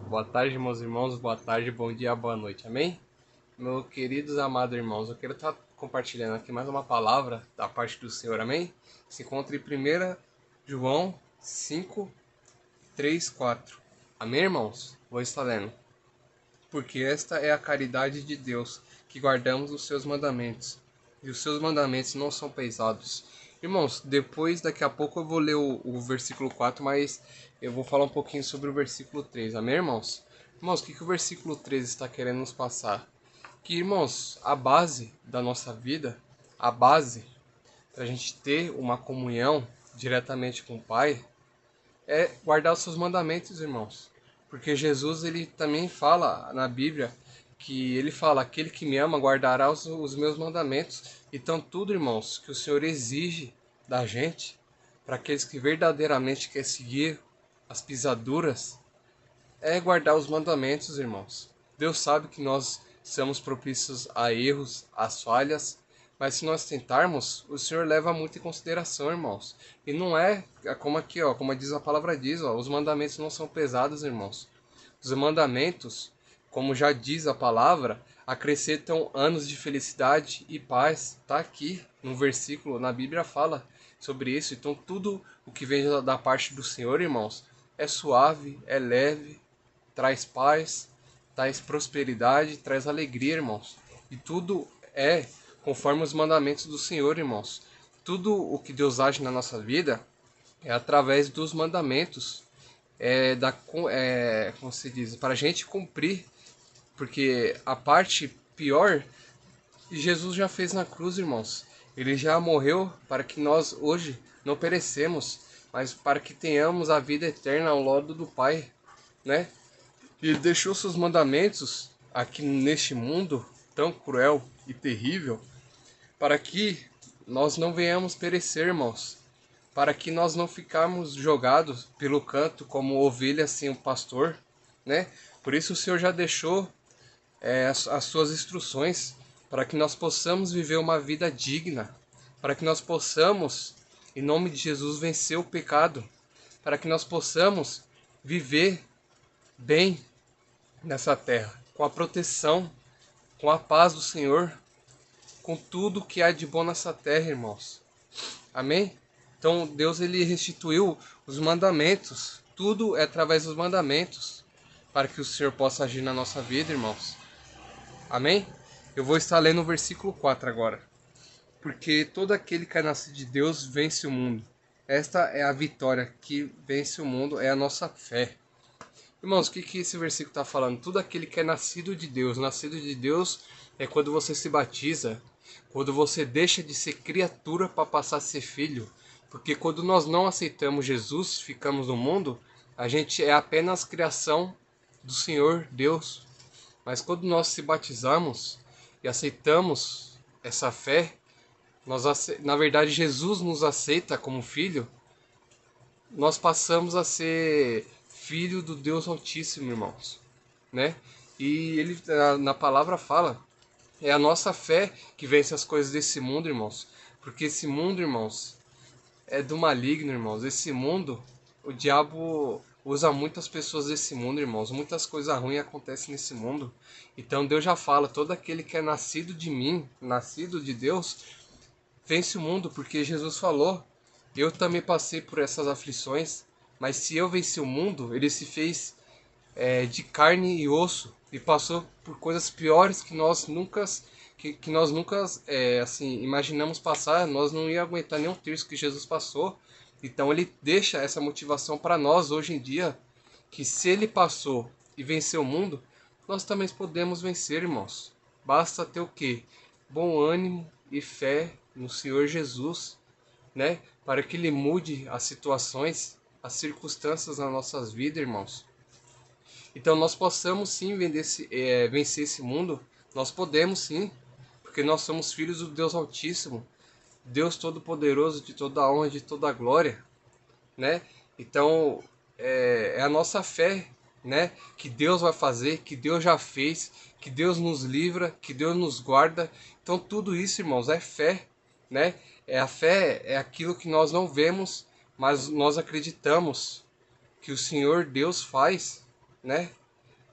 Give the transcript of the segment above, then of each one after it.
Boa tarde, meus irmãos. Boa tarde, bom dia, boa noite. Amém? Meus queridos amados irmãos, eu quero estar compartilhando aqui mais uma palavra da parte do Senhor. Amém? Se encontra em 1 João 5, 3, 4. Amém, irmãos? Vou estar lendo. Porque esta é a caridade de Deus, que guardamos os seus mandamentos. E os seus mandamentos não são pesados. Irmãos, depois, daqui a pouco eu vou ler o versículo 4, mas eu vou falar um pouquinho sobre o versículo 3. Amém, irmãos? Irmãos, o que o versículo 3 está querendo nos passar? Que, irmãos, a base da nossa vida, a base para a gente ter uma comunhão diretamente com o Pai, é guardar os seus mandamentos, irmãos. Porque Jesus, ele também fala na Bíblia que ele fala: aquele que me ama guardará os meus mandamentos. Então, tudo, irmãos, que o Senhor exige da gente, para aqueles que verdadeiramente querem seguir as pisaduras, é guardar os mandamentos, irmãos. Deus sabe que nós somos propícios a erros, às falhas, mas se nós tentarmos, o Senhor leva muito em consideração, irmãos. E não é como aqui, ó, como diz a palavra diz, ó, os mandamentos não são pesados, irmãos. Os mandamentos, como já diz a palavra, acrescentam anos de felicidade e paz. Tá aqui no versículo, na Bíblia fala sobre isso. Então tudo o que vem da parte do Senhor, irmãos, é suave, é leve, traz paz, traz prosperidade, traz alegria, irmãos. E tudo é conforme os mandamentos do Senhor, irmãos. Tudo o que Deus age na nossa vida é através dos mandamentos, como se diz, para a gente cumprir, porque a parte pior Jesus já fez na cruz, irmãos. Ele já morreu para que nós hoje não perecemos, mas para que tenhamos a vida eterna ao lado do Pai, né? E deixou seus mandamentos aqui neste mundo tão cruel e terrível, para que nós não venhamos perecer, irmãos, para que nós não ficarmos jogados pelo canto como ovelhas sem o pastor, né? Por isso o Senhor já deixou as suas instruções para que nós possamos viver uma vida digna, para que nós possamos, em nome de Jesus, vencer o pecado, para que nós possamos viver bem nessa terra, com a proteção, com a paz do Senhor, com tudo que há de bom nessa terra, irmãos. Amém? Então Deus ele restituiu os mandamentos. Tudo é através dos mandamentos para que o Senhor possa agir na nossa vida, irmãos. Amém? Eu vou estar lendo o versículo 4 agora. Porque todo aquele que é nascido de Deus vence o mundo. Esta é a vitória que vence o mundo, é a nossa fé. Irmãos, o que esse versículo está falando? Tudo aquele que é nascido de Deus é quando você se batiza, quando você deixa de ser criatura para passar a ser filho. Porque quando nós não aceitamos Jesus, ficamos no mundo, a gente é apenas criação do Senhor Deus. Mas quando nós se batizamos e aceitamos essa fé, na verdade Jesus nos aceita como filho, nós passamos a ser filho do Deus Altíssimo, irmãos, né? E ele na palavra fala, é a nossa fé que vence as coisas desse mundo, irmãos. Porque esse mundo, irmãos, é do maligno, irmãos. Esse mundo, o diabo usa muitas pessoas desse mundo, irmãos. Muitas coisas ruins acontecem nesse mundo. Então Deus já fala, todo aquele que é nascido de mim, nascido de Deus, vence o mundo, porque Jesus falou, eu também passei por essas aflições, mas se eu venci o mundo, ele se fez de carne e osso e passou por coisas piores que nós nunca assim imaginamos passar. Nós não ia aguentar nem um terço que Jesus passou. Então ele deixa essa motivação para nós hoje em dia, que se ele passou e venceu o mundo, nós também podemos vencer, irmãos. Basta ter o quê? Bom ânimo e fé no Senhor Jesus, né? Para que ele mude as situações, as circunstâncias nas nossas vidas, irmãos. Então nós possamos sim vencer esse mundo, nós podemos sim, porque nós somos filhos do Deus Altíssimo, Deus Todo-Poderoso, de toda a honra, de toda a glória, né? Então é a nossa fé, né? Que Deus vai fazer, que Deus já fez, que Deus nos livra, que Deus nos guarda. Então tudo isso, irmãos, é fé, né? É a fé, é aquilo que nós não vemos, mas nós acreditamos que o Senhor Deus faz, né?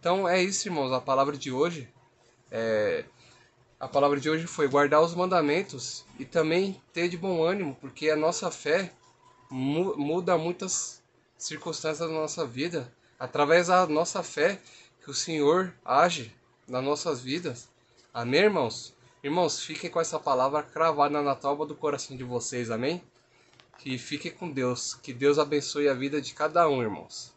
Então é isso, irmãos. A palavra de hoje foi guardar os mandamentos e também ter de bom ânimo, porque a nossa fé muda muitas circunstâncias da nossa vida. Através da nossa fé que o Senhor age nas nossas vidas. Amém, irmãos? Irmãos, fiquem com essa palavra cravada na tábua do coração de vocês, amém? Que fiquem com Deus, que Deus abençoe a vida de cada um, irmãos.